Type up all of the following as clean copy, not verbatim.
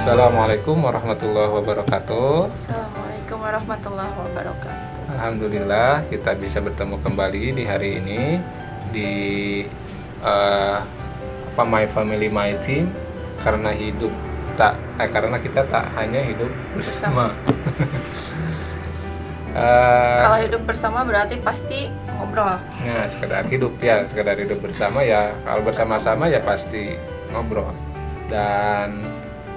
Assalamualaikum warahmatullahi wabarakatuh. Assalamualaikum warahmatullahi wabarakatuh. Alhamdulillah kita bisa bertemu kembali di hari ini di My Family My Team, karena kita tak hanya hidup bersama. Kalau hidup bersama berarti pasti ngobrol. Nah, sekedar hidup bersama ya. Kalau bersama-sama ya pasti ngobrol. Dan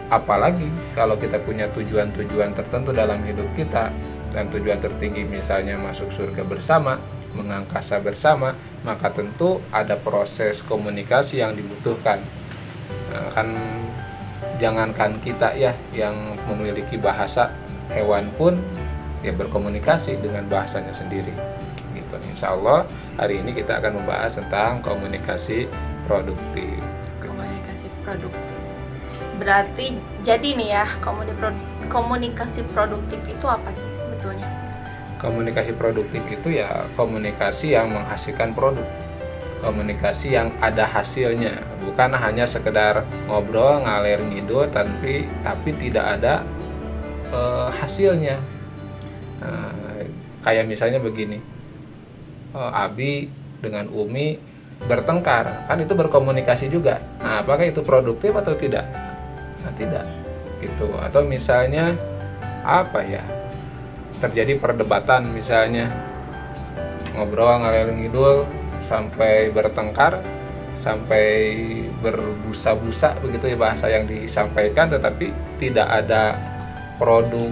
apalagi kalau kita punya tujuan-tujuan tertentu dalam hidup kita, dan tujuan tertinggi misalnya masuk surga bersama, mengangkasa bersama, maka tentu ada proses komunikasi yang dibutuhkan. Kan jangankan kita ya yang memiliki bahasa, hewan pun ya berkomunikasi dengan bahasanya sendiri gitu. Insya Allah hari ini kita akan membahas tentang komunikasi produktif. Komunikasi produktif. Berarti jadi nih ya, komunikasi produktif itu apa sih sebetulnya? Komunikasi produktif itu ya komunikasi yang menghasilkan produk, komunikasi yang ada hasilnya, bukan hanya sekedar ngobrol ngalir ngidul tapi tidak ada hasilnya. Kayak misalnya begini, Abi dengan Umi bertengkar, kan itu berkomunikasi juga. Nah, apakah itu produktif atau tidak? Nah, tidak gitu. Atau misalnya terjadi perdebatan, misalnya ngobrol ngalir ngidul sampai bertengkar, sampai berbusa-busa begitu ya bahasa yang disampaikan, tetapi tidak ada produk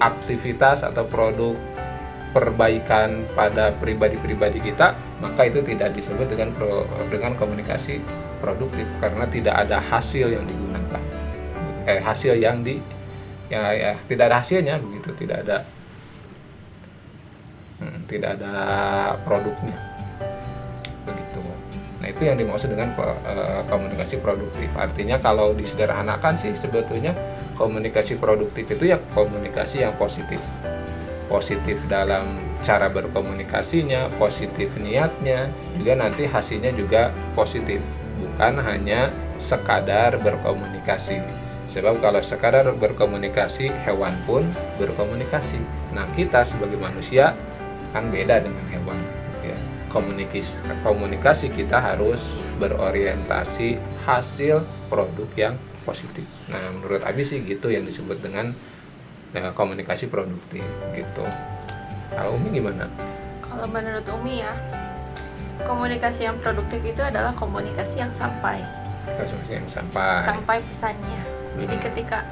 aktivitas atau produk perbaikan pada pribadi-pribadi kita, maka itu tidak disebut dengan komunikasi produktif, karena tidak ada hasil yang digunakan. Hasil yang tidak ada hasilnya begitu, tidak ada produknya begitu. Nah, itu yang dimaksud dengan komunikasi produktif. Artinya kalau disederhanakan sih sebetulnya komunikasi produktif itu ya komunikasi yang positif dalam cara berkomunikasinya, positif niatnya, juga nanti hasilnya juga positif, bukan hanya sekadar berkomunikasi. Sebab kalau sekadar berkomunikasi, hewan pun berkomunikasi. Nah, kita sebagai manusia kan beda dengan hewan ya. Komunikasi kita harus berorientasi hasil produk yang positif. Nah, menurut Abi sih gitu yang disebut dengan komunikasi produktif gitu. Kalau Umi gimana? Kalau menurut Umi ya, komunikasi yang produktif itu adalah komunikasi yang sampai pesannya. Jadi ketika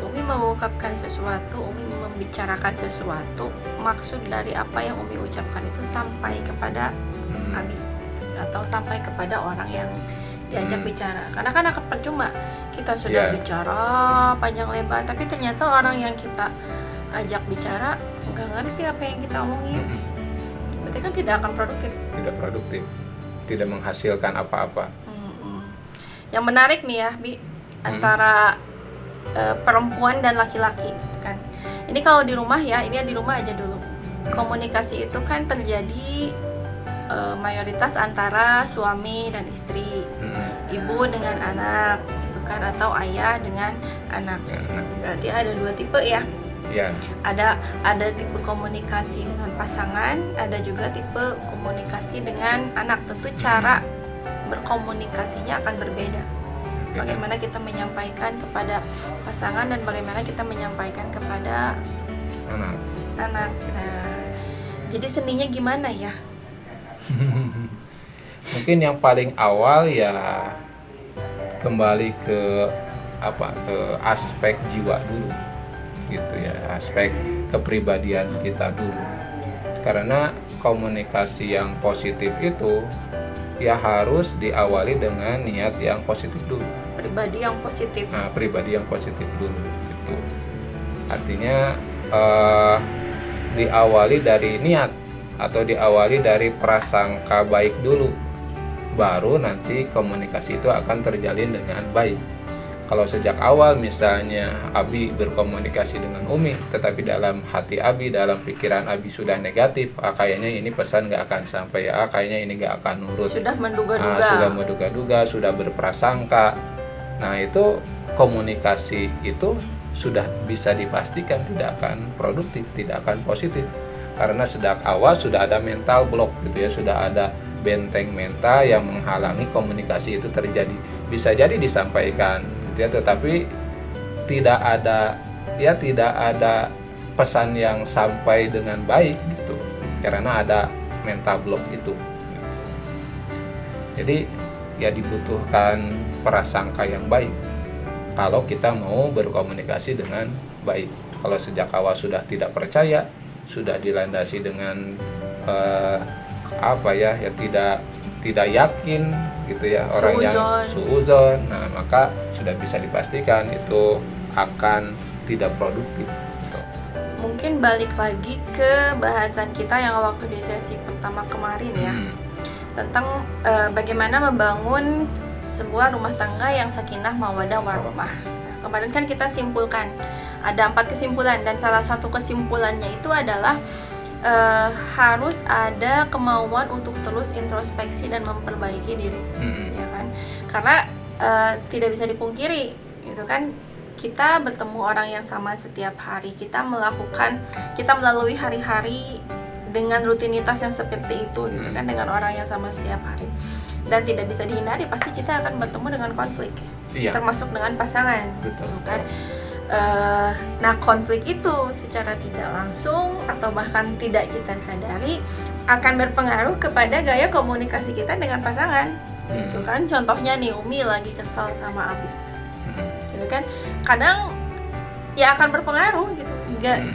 Umi mengungkapkan sesuatu, Umi membicarakan sesuatu, maksud dari apa yang Umi ucapkan itu sampai kepada Abi atau sampai kepada orang yang diajak bicara. Karena kan akan percuma kita sudah bicara panjang lebar, tapi ternyata orang yang kita ajak bicara nggak ngerti apa yang kita omongin. Berarti kan tidak akan produktif. Tidak menghasilkan apa-apa. Yang menarik nih ya, Bi, antara perempuan dan laki-laki kan. Ini kalau di rumah ya, ini di rumah aja dulu. Komunikasi itu kan terjadi mayoritas antara suami dan istri, ibu dengan anak, gitu kan, atau ayah dengan anak. Berarti ada dua tipe ya. Ada tipe komunikasi dengan pasangan, ada juga tipe komunikasi dengan anak. Tentu cara berkomunikasinya akan berbeda. Bagaimana kita menyampaikan kepada pasangan dan bagaimana kita menyampaikan kepada anak. Nah, jadi seninya gimana ya? Mungkin yang paling awal ya kembali ke aspek jiwa dulu gitu ya, aspek kepribadian kita dulu. Karena komunikasi yang positif itu ya harus diawali dengan niat yang positif dulu. pribadi yang positif. Nah, pribadi yang positif dulu gitu. Artinya diawali dari niat atau diawali dari prasangka baik dulu, baru nanti komunikasi itu akan terjalin dengan baik. Kalau sejak awal misalnya Abi berkomunikasi dengan Umi, tetapi dalam hati Abi, dalam pikiran Abi sudah negatif, kayaknya ini pesan nggak akan sampai, kayaknya ini nggak akan nurut, Sudah menduga-duga. sudah menduga-duga, sudah berprasangka. Nah itu komunikasi itu sudah bisa dipastikan tidak akan produktif, tidak akan positif, karena sejak awal sudah ada mental block gitu ya, sudah ada benteng mental yang menghalangi komunikasi itu terjadi. Bisa jadi disampaikan ya, tetapi tidak ada pesan yang sampai dengan baik gitu, karena ada mental block itu. Jadi ya dibutuhkan prasangka yang baik kalau kita mau berkomunikasi dengan baik. Kalau sejak awal sudah tidak percaya, sudah dilandasi dengan tidak yakin gitu ya, orang yang suudzon, nah maka sudah bisa dipastikan itu akan tidak produktif gitu. Mungkin balik lagi ke bahasan kita yang waktu di sesi pertama kemarin ya, tentang bagaimana membangun sebuah rumah tangga yang sakinah mawaddah warahmah. Kemarin kan kita simpulkan ada 4 kesimpulan, dan salah satu kesimpulannya itu adalah harus ada kemauan untuk terus introspeksi dan memperbaiki diri, ya kan? Karena tidak bisa dipungkiri, gitu kan? Kita bertemu orang yang sama setiap hari, kita melalui hari-hari dengan rutinitas yang seperti itu, gitu kan? Dengan orang yang sama setiap hari, dan tidak bisa dihindari, pasti kita akan bertemu dengan konflik, termasuk dengan pasangan, gitu kan? Nah, konflik itu secara tidak langsung atau bahkan tidak kita sadari akan berpengaruh kepada gaya komunikasi kita dengan pasangan, gitu kan? Contohnya nih, Umi lagi kesal sama Abi, gitu kan? Kadang ya akan berpengaruh gitu.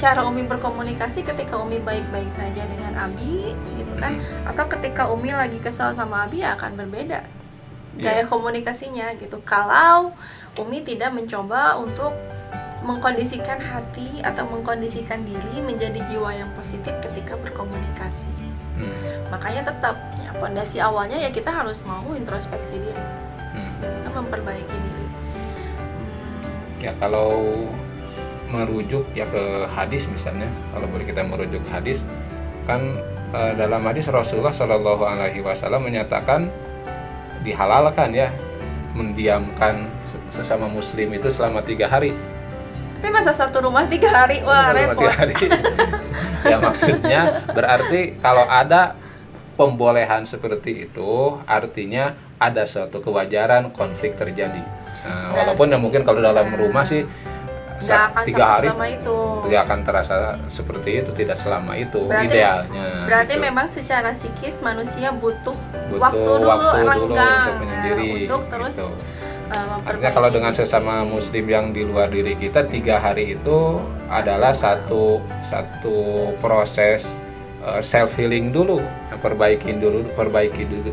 Cara Umi berkomunikasi ketika Umi baik-baik saja dengan Abi, gitu kan? Atau ketika Umi lagi kesal sama Abi akan berbeda gaya komunikasinya, gitu. Kalau Umi tidak mencoba untuk mengkondisikan hati atau mengkondisikan diri menjadi jiwa yang positif ketika berkomunikasi. Makanya tetap ya, fondasi awalnya ya kita harus mau introspeksi diri, kita memperbaiki diri. Ya kalau merujuk ya ke hadis misalnya, kalau boleh kita merujuk hadis, kan dalam hadis Rasulullah Shallallahu Alaihi Wasallam menyatakan dihalalkan ya mendiamkan sesama muslim itu selama 3 hari. Tapi masa satu rumah 3 hari? Wah, repot. 3 hari. Ya maksudnya berarti kalau ada pembolehan seperti itu, artinya ada suatu kewajaran konflik terjadi. Nah, walaupun ya mungkin kalau dalam rumah sih 3 hari tidak akan terasa seperti itu, tidak selama itu idealnya. Berarti gitu. Memang secara psikis manusia butuh waktu dulu untuk menyendiri. Untuk terus gitu. Artinya kalau dengan sesama muslim yang di luar diri kita, 3 hari itu adalah satu proses self healing dulu, perbaiki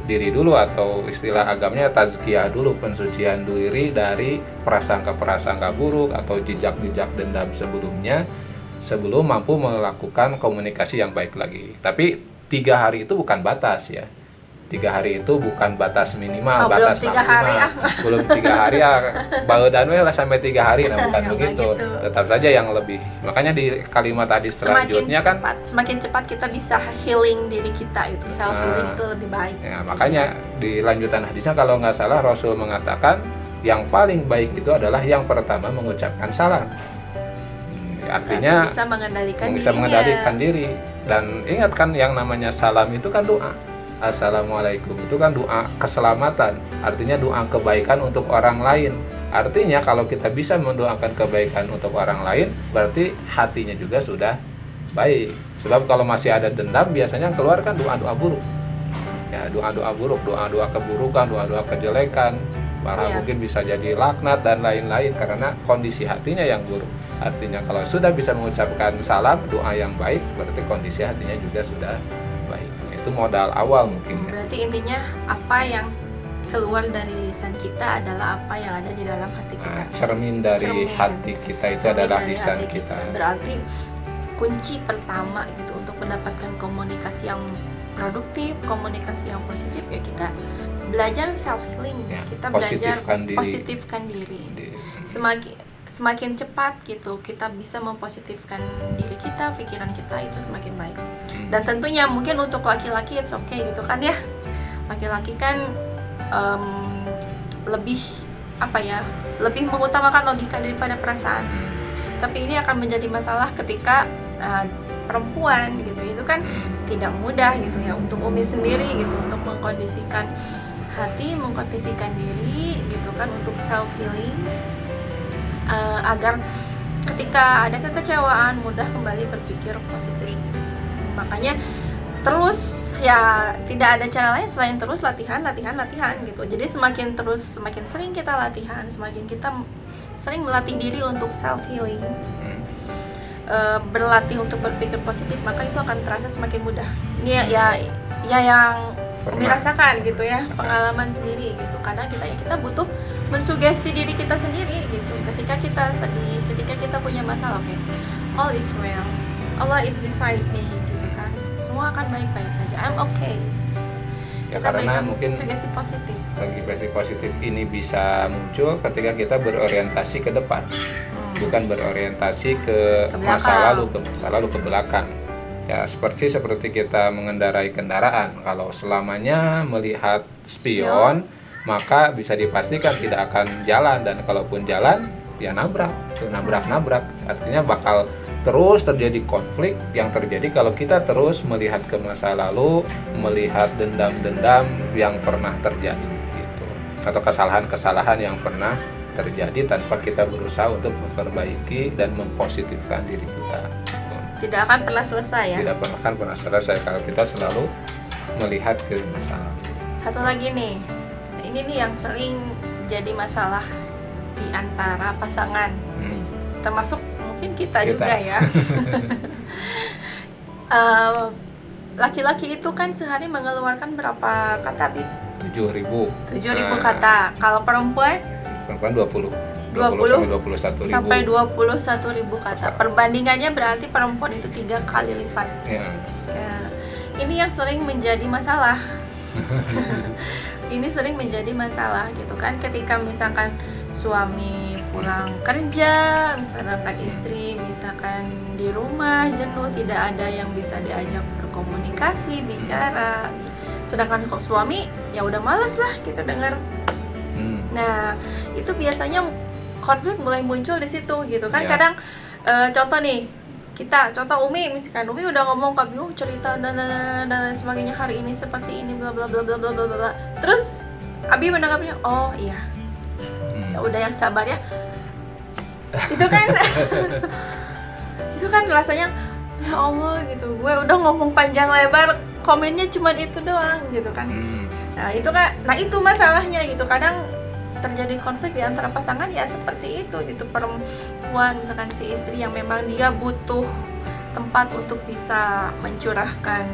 diri dulu, atau istilah agamanya tazkiyah dulu, pensucian diri dari prasangka buruk atau jejak dendam sebelumnya, sebelum mampu melakukan komunikasi yang baik lagi. Tapi 3 hari itu bukan batas ya. 3 hari itu bukan batas minimal, batas maksimal. Belum 3 hari ya, baeudan we lah sampai 3 hari, nah bukan begitu. Tetap saja yang lebih. Makanya di kalimat hadis selanjutnya semakin cepat kita bisa healing diri kita, itu self healing itu lebih baik. Ya, makanya di lanjutan hadisnya kalau nggak salah Rasul mengatakan yang paling baik itu adalah yang pertama mengucapkan salam. Artinya bisa mengendalikan diri. Dan ingat kan yang namanya salam itu kan doa. Assalamualaikum itu kan doa keselamatan, artinya doa kebaikan untuk orang lain. Artinya kalau kita bisa mendoakan kebaikan untuk orang lain, berarti hatinya juga sudah baik. Sebab kalau masih ada dendam, biasanya keluar kan doa-doa buruk. Ya, doa-doa buruk, doa-doa keburukan, doa-doa kejelekan, malah mungkin bisa jadi laknat dan lain-lain karena kondisi hatinya yang buruk. Artinya kalau sudah bisa mengucapkan salam, doa yang baik, berarti kondisi hatinya juga sudah baik. Itu modal awal mungkin. Berarti intinya apa yang keluar dari lisan kita adalah apa yang ada di dalam hati kita. Cermin dari Cermin. hati kita itu Cermin adalah dari lisan hati kita. Berarti kunci pertama gitu untuk mendapatkan komunikasi yang produktif, komunikasi yang positif ya kita belajar self healing, Ya, kita belajar positifkan diri. positifkan diri. Semakin cepat gitu kita bisa mempositifkan diri kita, pikiran kita itu semakin baik. Dan tentunya mungkin untuk laki-laki it's okay gitu kan ya. Laki-laki kan lebih lebih mengutamakan logika daripada perasaan. Tapi ini akan menjadi masalah ketika perempuan gitu, itu kan tidak mudah gitu ya untuk Umi sendiri gitu, untuk mengkondisikan hati, mengkondisikan diri gitu kan, untuk self healing, agar ketika ada kekecewaan mudah kembali berpikir positif. Makanya terus ya tidak ada cara lain selain terus latihan gitu. Jadi semakin sering kita latihan, semakin kita sering melatih diri untuk self healing, berlatih untuk berpikir positif, maka itu akan terasa semakin mudah. Ini ya yang dirasakan gitu ya, pengalaman sendiri gitu. Karena kita butuh mensugesti diri kita sendiri gitu. Ketika kita sedih, ketika kita punya masalah, okay, all is well, Allah is beside me gitu kan, semua akan baik-baik saja, I'm okay. Ya Kita karena berikan mungkin sugesti positif. sugesti positif ini bisa muncul ketika kita berorientasi ke depan, bukan berorientasi ke masa lalu ke belakang. Ya seperti kita mengendarai kendaraan, kalau selamanya melihat spion maka bisa dipastikan tidak akan jalan, dan kalaupun jalan ya nabrak. Artinya bakal terus terjadi konflik yang terjadi kalau kita terus melihat ke masa lalu, melihat dendam-dendam yang pernah terjadi gitu, atau kesalahan-kesalahan yang pernah terjadi tanpa kita berusaha untuk memperbaiki dan mempositifkan diri kita. Tidak akan pernah selesai ya. Tidak akan pernah selesai kalau kita selalu melihat ke masalah. Satu lagi nih, ini nih yang sering jadi masalah di antara pasangan, termasuk mungkin kita juga ya. Laki-laki itu kan sehari mengeluarkan berapa kata, Bi? 7.000 kata. Kalau perempuan 20 sampai 21.000 kata. Perbandingannya berarti perempuan itu 3 kali lipat. Ya. Ya. Ini yang sering menjadi masalah. Ini sering menjadi masalah gitu kan, ketika misalkan suami pulang kerja, misalkan istri misalkan di rumah jenuh, tidak ada yang bisa diajak berkomunikasi, bicara. Sedangkan kok suami ya udah males lah gitu dengar. Nah, itu biasanya konflik mulai muncul di situ gitu kan. Ya. Kadang contoh nih, contoh Umi misalkan, Umi udah ngomong ke Abi, cerita dan sebagainya, hari ini seperti ini bla bla bla bla bla bla bla. Terus Abi menanggapinya, oh iya, ya udah yang sabar ya. Itu kan itu kan rasanya ya Allah gitu, gue udah ngomong panjang lebar, komennya cuma itu doang gitu kan. Nah itu masalahnya gitu. Kadang terjadi konflik di antara pasangan ya seperti itu gitu. Perempuan misalkan si istri yang memang dia butuh tempat untuk bisa mencurahkan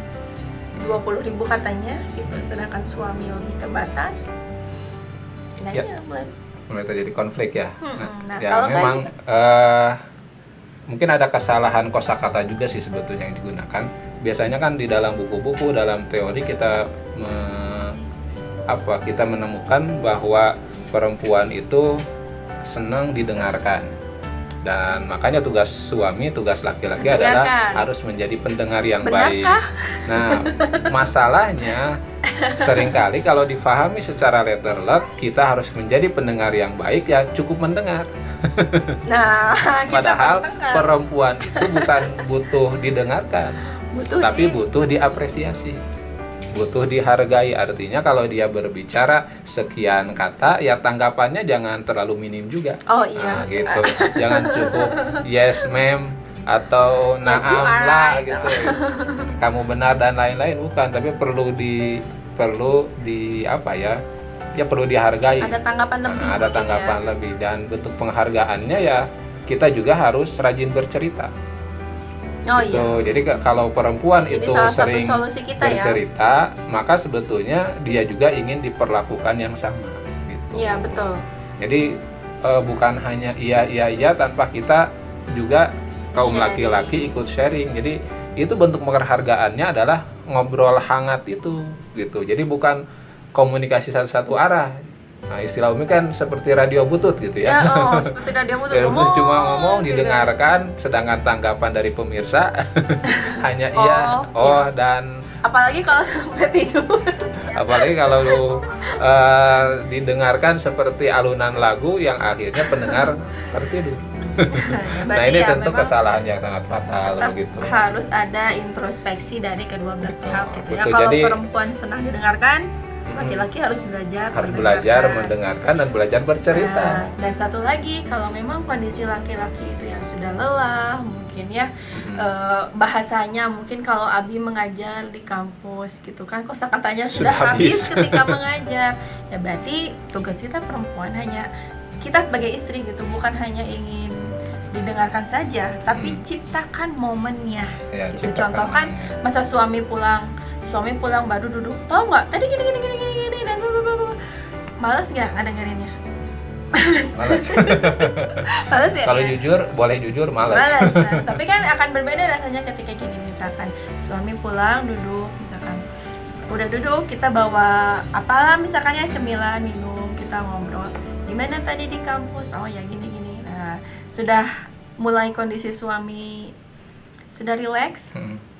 20.000 katanya gitu, sedangkan suami lebih terbatas. Nah ya, mulai terjadi konflik ya. Nah, Ya kalau memang mungkin ada kesalahan kosakata juga sih sebetulnya yang digunakan. Biasanya kan di dalam buku-buku, dalam teori kita menemukan bahwa perempuan itu senang didengarkan, dan makanya tugas suami, tugas laki-laki adalah harus menjadi pendengar yang baik. Nah, masalahnya seringkali kalau difahami secara letterlek, kita harus menjadi pendengar yang baik, ya cukup mendengar. Nah, padahal perempuan itu bukan butuh didengarkan, tapi butuh diapresiasi, butuh dihargai. Artinya kalau dia berbicara sekian kata, ya tanggapannya jangan terlalu minim juga. Oh iya. Nah, gitu. Jangan cukup yes ma'am atau naam lah gitu. Kamu benar dan lain-lain, bukan, tapi perlu dihargai. Ada tanggapan lebih. Ada tanggapan lebih, dan bentuk penghargaannya ya kita juga harus rajin bercerita. Oh gitu. iya. Jadi kalau perempuan Ini itu salah satu sering solusi kita ya. bercerita, maka sebetulnya dia juga ingin diperlakukan yang sama gitu. Iya betul. Jadi bukan hanya iya tanpa kita juga kaum Sharing. laki-laki ikut sharing. Jadi itu bentuk penghargaannya adalah ngobrol hangat itu gitu. Jadi bukan komunikasi satu arah. Nah, istilah Umi kan seperti radio butut gitu ya. Seperti radio butut Radio butut cuma ngomong, gitu. didengarkan, sedangkan tanggapan dari pemirsa hanya dan Apalagi kalau sampai tidur. apalagi kalau didengarkan seperti alunan lagu yang akhirnya pendengar tertidur. Nah ini ya, tentu memang kesalahan yang sangat fatal tetap gitu. harus ada introspeksi dari kedua belah pihak gitu ya. Betul. Kalau Jadi, perempuan senang didengarkan, laki-laki harus belajar mendengarkan dan belajar bercerita. Nah, dan satu lagi, kalau memang kondisi laki-laki itu yang sudah lelah, mungkin ya bahasanya mungkin kalau Abi mengajar di kampus gitu kan, kosakatanya sudah habis ketika mengajar, ya berarti tugas kita perempuan hanya kita sebagai istri gitu, bukan hanya ingin didengarkan saja, tapi ciptakan momennya. Ya, Gitu. Contoh kan, masa suami pulang baru duduk, tau nggak tadi gini dan malas nggak ngedengerinnya? Malas ya. Kalau jujur, boleh jujur malas. Nah, tapi kan akan berbeda rasanya ketika gini, misalkan suami pulang duduk, misalkan udah duduk, kita bawa apalah misalkan ya, cemilan, minum, kita ngobrol gimana tadi di kampus, oh ya gini. Nah, sudah mulai kondisi suami sudah rileks,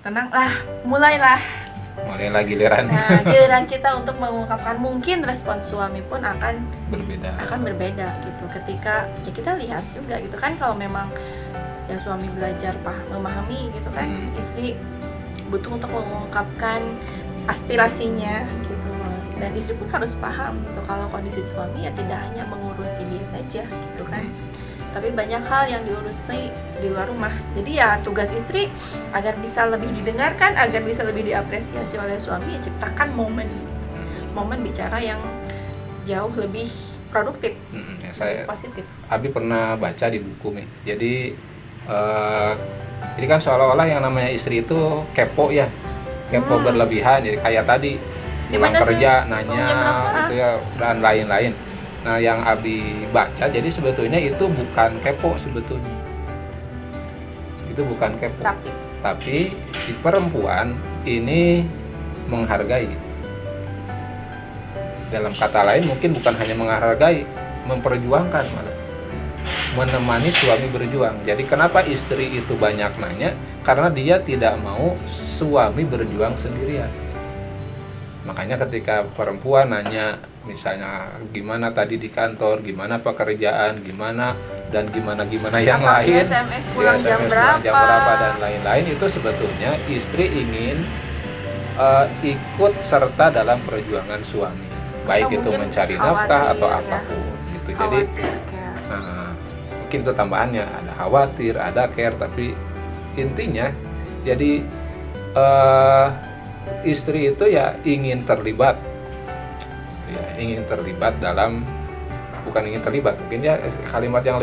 tenang lah, mulai lagi giliran. Nah, giliran kita untuk mengungkapkan, mungkin respon suami pun akan berbeda gitu. Ketika ya kita lihat juga gitu kan, kalau memang ya suami belajar memahami gitu kan, istri butuh untuk mengungkapkan aspirasinya gitu. Dan istri pun harus paham gitu, kalau kondisi suami ya tidak hanya mengurusi dia saja gitu kan, tapi banyak hal yang diurusi di luar rumah. Jadi ya tugas istri agar bisa lebih didengarkan, agar bisa lebih diapresiasi oleh suami, ya ciptakan momen bicara yang jauh lebih produktif, positif. Abi pernah baca di buku nih. Jadi ini kan seolah-olah yang namanya istri itu kepo ya, kepo berlebihan. Jadi kayak tadi pulang kerja nanya gitu ya, dan lain-lain. Nah, yang Abi baca, jadi sebetulnya itu bukan kepo sebetulnya. Itu bukan kepo. Tapi si perempuan ini menghargai. Dalam kata lain mungkin bukan hanya menghargai, memperjuangkan malah. Menemani suami berjuang. Jadi kenapa istri itu banyak nanya? Karena dia tidak mau suami berjuang sendirian. Makanya ketika perempuan nanya, misalnya gimana tadi di kantor, gimana pekerjaan, gimana yang lain, SMS pulang jam berapa dan lain-lain, itu sebetulnya istri ingin ikut serta dalam perjuangan suami, baik itu mencari nafkah atau apapun gitu. Jadi mungkin itu tambahannya, ada khawatir, ada care, tapi intinya jadi istri itu ya ingin terlibat dalam, bukan ingin terlibat, mungkin ya kalimat yang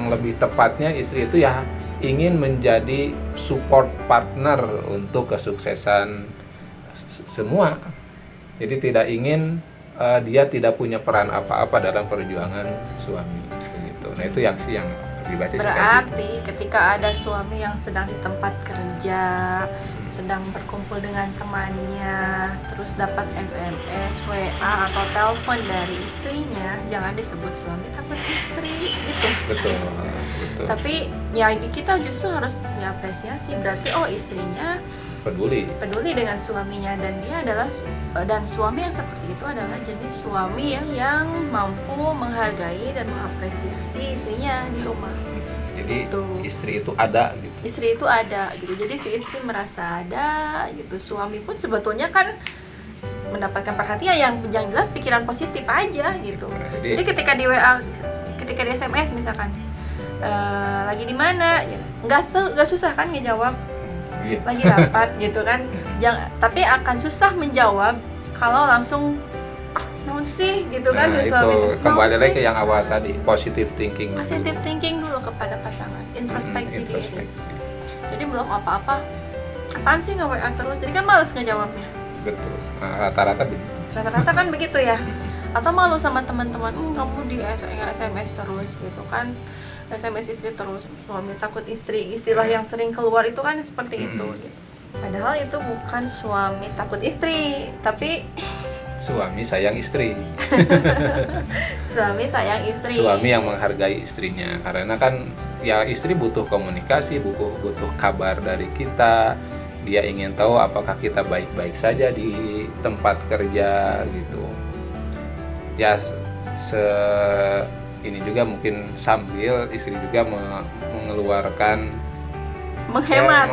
lebih tepatnya, istri itu ya ingin menjadi support partner untuk kesuksesan semua. Jadi tidak ingin dia tidak punya peran apa-apa dalam perjuangan suami gitu. Nah itu yang dibaca. Berarti ketika ada suami yang sedang di tempat kerja, sedang berkumpul dengan temannya, terus dapat SMS, WA atau telepon dari istrinya, jangan disebut suami tapi istri gitu. Betul. Tapi ya kita justru harus diapresiasi, berarti istrinya peduli dengan suaminya, dan suami yang seperti itu adalah jenis suami yang mampu menghargai dan mengapresiasi istrinya di rumah. Jadi istri itu ada gitu. Istri itu ada gitu. Jadi si istri merasa ada gitu. Suami pun sebetulnya kan mendapatkan perhatian yang jelas pikiran positif aja gitu. Jadi ketika di WA, ketika di SMS misalkan lagi di mana, nggak susah kan ngejawab. Lagi rapat gitu kan. Tapi akan susah menjawab kalau langsung sih gitu kan. Nah, itu kembali lagi ke yang awal tadi, positive thinking dulu kepada pasangan, introspeksi diri. Jadi belum apa-apa, apaan sih nggak WA terus, jadi kan males ngejawabnya. Betul. Nah, rata-rata begitu. Rata-rata kan begitu ya. Atau malu sama teman-teman, kamu di SMS terus gitu kan, SMS istri terus, suami takut istri, istilah yang sering keluar itu kan seperti itu gitu. Padahal itu bukan suami takut istri, tapi Suami sayang istri. suami sayang istri. Suami yang menghargai istrinya, karena kan ya istri butuh komunikasi, butuh kabar dari kita. Dia ingin tahu apakah kita baik-baik saja di tempat kerja gitu. Ya ini juga mungkin sambil istri juga mengeluarkan menghemat.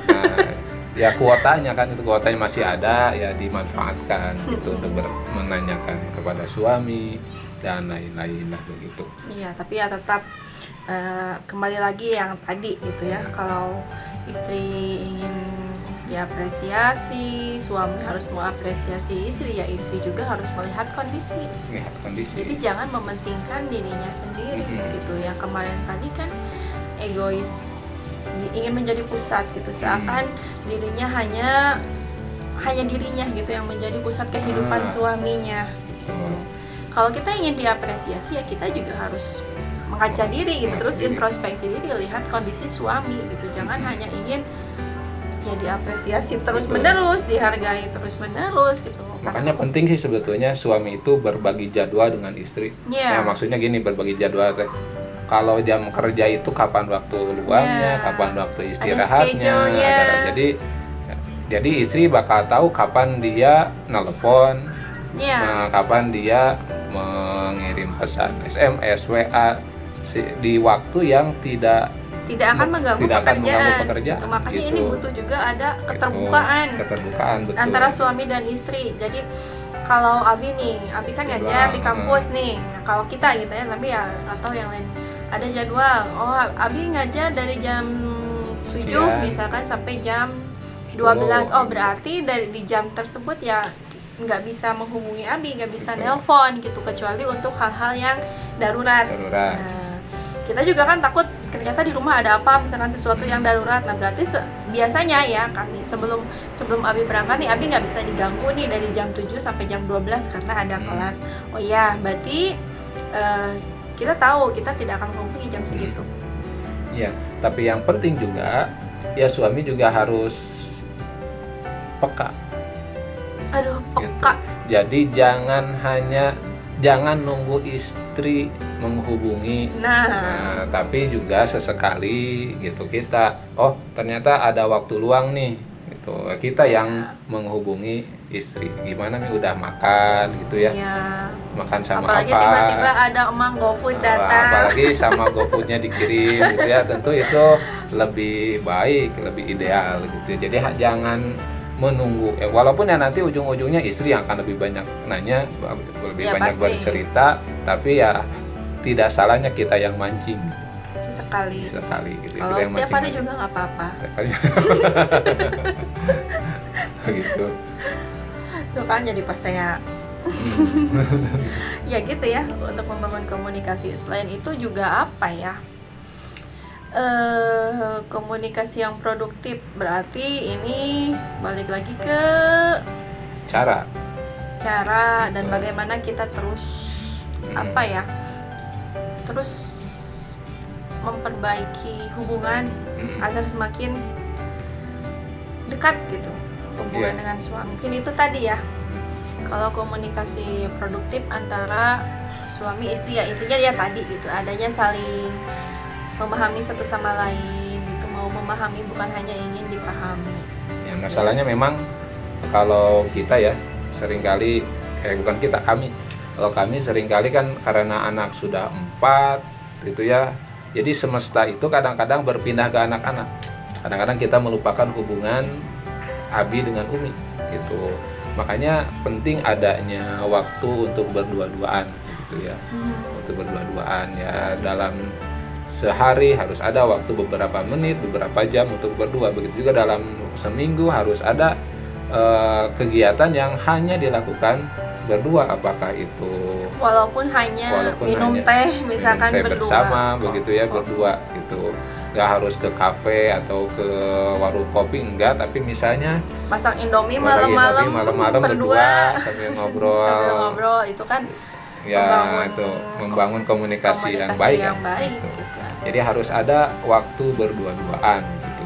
Nah, ya kuotanya kan, itu kuotanya masih ada, ya dimanfaatkan gitu untuk menanyakan kepada suami dan lain-lain lah begitu. Iya, tapi ya tetap kembali lagi yang tadi gitu ya, kalau istri ingin diapresiasi, suami harus mengapresiasi istri, ya istri juga harus melihat kondisi. Jadi jangan mementingkan dirinya sendiri gitu. Yang kemarin tadi kan egois, ingin menjadi pusat gitu, seakan dirinya hanya dirinya gitu yang menjadi pusat kehidupan suaminya gitu. Kalau kita ingin diapresiasi, ya kita juga harus mengaca diri gitu, terus introspeksi diri, lihat kondisi suami gitu. Jangan hanya ingin ya diapresiasi terus menerus, dihargai terus menerus gitu. Makanya penting sih sebetulnya suami itu berbagi jadwal dengan istri. Ya maksudnya gini, berbagi jadwal teh. Kalau jam kerja itu kapan waktu luangnya, kapan waktu istirahatnya. Jadi istri bakal tahu kapan dia nelpon, kapan dia mengirim pesan SMS, WA di waktu yang tidak akan mengganggu pekerjaan. Makanya gitu. Ini butuh juga ada keterbukaan betul. Antara suami dan istri. Jadi kalau Abi kan ngajar di kampus nih. Nah, kalau kita gitu ya, tapi ya atau yang lain ada jadwal. Oh, Abi ngajar dari jam 7 misalkan sampai jam 12. Oh, berarti di jam tersebut ya nggak bisa menghubungi Abi, nggak bisa nelpon gitu, kecuali untuk hal-hal yang darurat. Nah, kita juga kan takut ternyata di rumah ada apa, misalkan sesuatu yang darurat. Nah, berarti biasanya ya kami sebelum Abi berangkat nih, Abi nggak bisa diganggu nih dari jam 7 sampai jam 12 karena ada kelas. Oh iya, berarti kita tahu kita tidak akan menghubungi jam segitu. Iya, tapi yang penting juga ya suami juga harus peka. Peka. Jadi jangan nunggu istri menghubungi. Nah, tapi juga sesekali gitu kita, oh ternyata ada waktu luang nih gitu, kita yang menghubungi istri, gimana nih udah makan gitu ya, makan sama apalagi apa, tiba-tiba ada emang GoFood datang, apalagi sama GoFoodnya dikirim gitu ya, tentu itu lebih baik, lebih ideal gitu. Jadi jangan menunggu, walaupun ya nanti ujung-ujungnya istri yang akan lebih banyak nanya, lebih banyak pasti bercerita, tapi ya tidak salahnya kita yang mancing sekali gitu. Kalau setiap hari juga nggak apa-apa. Gitu. Tuh kan jadi pas saya ya gitu ya, untuk membangun komunikasi. Selain itu juga apa ya, komunikasi yang produktif, berarti ini balik lagi ke cara dan bagaimana kita terus terus memperbaiki hubungan agar semakin dekat gitu hubungan dengan suami. Mungkin itu tadi ya, kalau komunikasi produktif antara suami istri, ya intinya ya tadi gitu, adanya saling memahami satu sama lain gitu, mau memahami bukan hanya ingin dipahami. Ya masalahnya memang kalau kita ya seringkali bukan kita, kalau kami seringkali kan karena anak sudah 4 gitu ya, jadi semesta itu kadang-kadang berpindah ke anak-anak. Kadang-kadang kita melupakan hubungan Abi dengan Umi gitu. Makanya penting adanya waktu untuk berdua-duaan gitu ya. Untuk berdua-duaan ya, dalam sehari harus ada waktu beberapa menit, beberapa jam untuk berdua. Begitu juga dalam seminggu harus ada kegiatan yang hanya dilakukan berdua, apakah itu walaupun hanya minum teh misalkan minum teh berdua bersama begitu ya, berdua gitu, nggak harus ke kafe atau ke warung kopi, enggak, tapi misalnya masak Indomie masak malam-malam Indomie malam-malam berdua sambil sambil ngobrol, itu kan ya itu membangun komunikasi yang baik, yang kan? baik Gitu. gitu. Jadi harus ada waktu berdua-duaan gitu,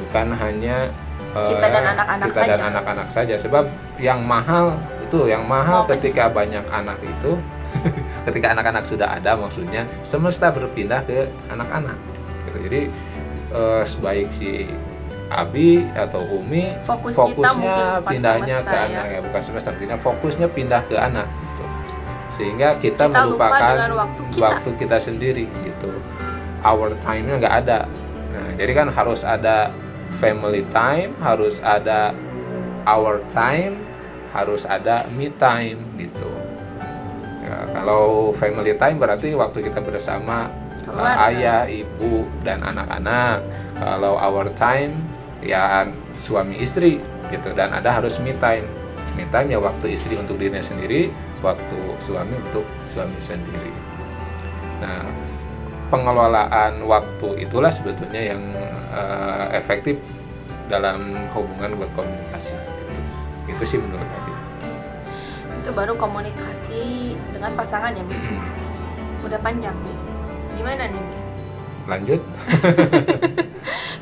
bukan hanya Kita dan anak-anak kita dan saja. anak-anak saja, sebab yang mahal Momen. ketika banyak anak itu ketika anak-anak sudah ada, maksudnya semesta berpindah ke anak-anak gitu. Jadi baik si Abi atau Umi Fokus kita mungkin fokusnya bukan pindahnya semesta, ke ya. anak ya, bukan semesta, artinya fokusnya pindah ke anak gitu. Sehingga kita Kita lupa melupakan dengan waktu kita. sendiri gitu, our time-nya nggak ada. Nah, jadi kan harus ada family time, harus ada our time, harus ada me time gitu ya. Kalau family time berarti waktu kita bersama ayah, ibu, dan anak-anak. Kalau our time ya suami istri gitu, dan ada harus me time. Me time ya waktu istri untuk dirinya sendiri, waktu suami untuk suami sendiri. Nah, pengelolaan waktu itulah sebetulnya yang efektif dalam hubungan berkomunikasi. Itu sih menurut aku. Itu baru komunikasi dengan pasangan ya, Bi? Udah panjang, Bi. Gimana nih, Bi? Lanjut.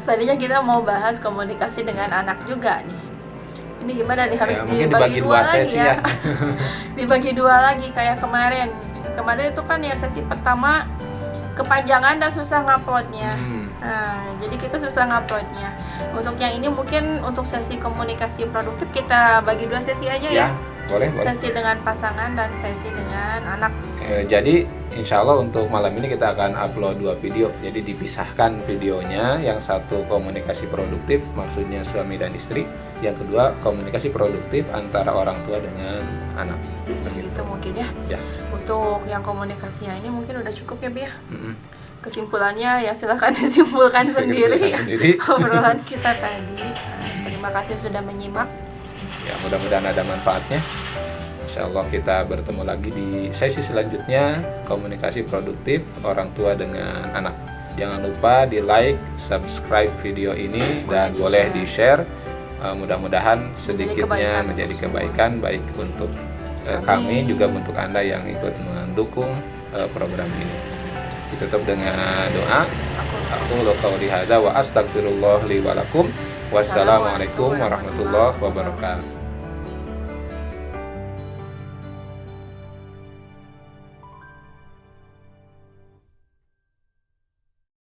Tadinya kita mau bahas komunikasi dengan anak juga nih. Ini gimana nih, harus Ya, mungkin dibagi dua lagi sesi ya. ya. Dibagi dua lagi kayak kemarin. Kemarin itu kan ya sesi pertama kepanjangan dan susah nguploadnya. Nah, jadi kita susah nguploadnya. Untuk yang ini mungkin untuk sesi komunikasi produktif kita bagi dua sesi aja ya. Boleh. Sesi dengan pasangan dan sesi dengan anak. Jadi insya Allah untuk malam ini kita akan upload 2 video. Jadi dipisahkan videonya, yang satu komunikasi produktif, maksudnya suami dan istri. Yang kedua komunikasi produktif antara orang tua dengan anak. Itu mungkin ya. Ya. Untuk yang komunikasinya ini mungkin udah cukup ya, Bi ya. Kesimpulannya ya silahkan disimpulkan sendiri obrolan kita tadi. Terima kasih sudah menyimak. Ya, mudah-mudahan ada manfaatnya. Insya Allah kita bertemu lagi di sesi selanjutnya, komunikasi produktif orang tua dengan anak. Jangan lupa di like, subscribe video ini, dan boleh di share. Mudah-mudahan sedikitnya menjadi kebaikan baik untuk kami, juga untuk Anda yang ikut mendukung program ini. Ditutup dengan doa. Aku qauli hadza wa astaghfirullah li wa lakum. Wassalamualaikum warahmatullahi wabarakatuh.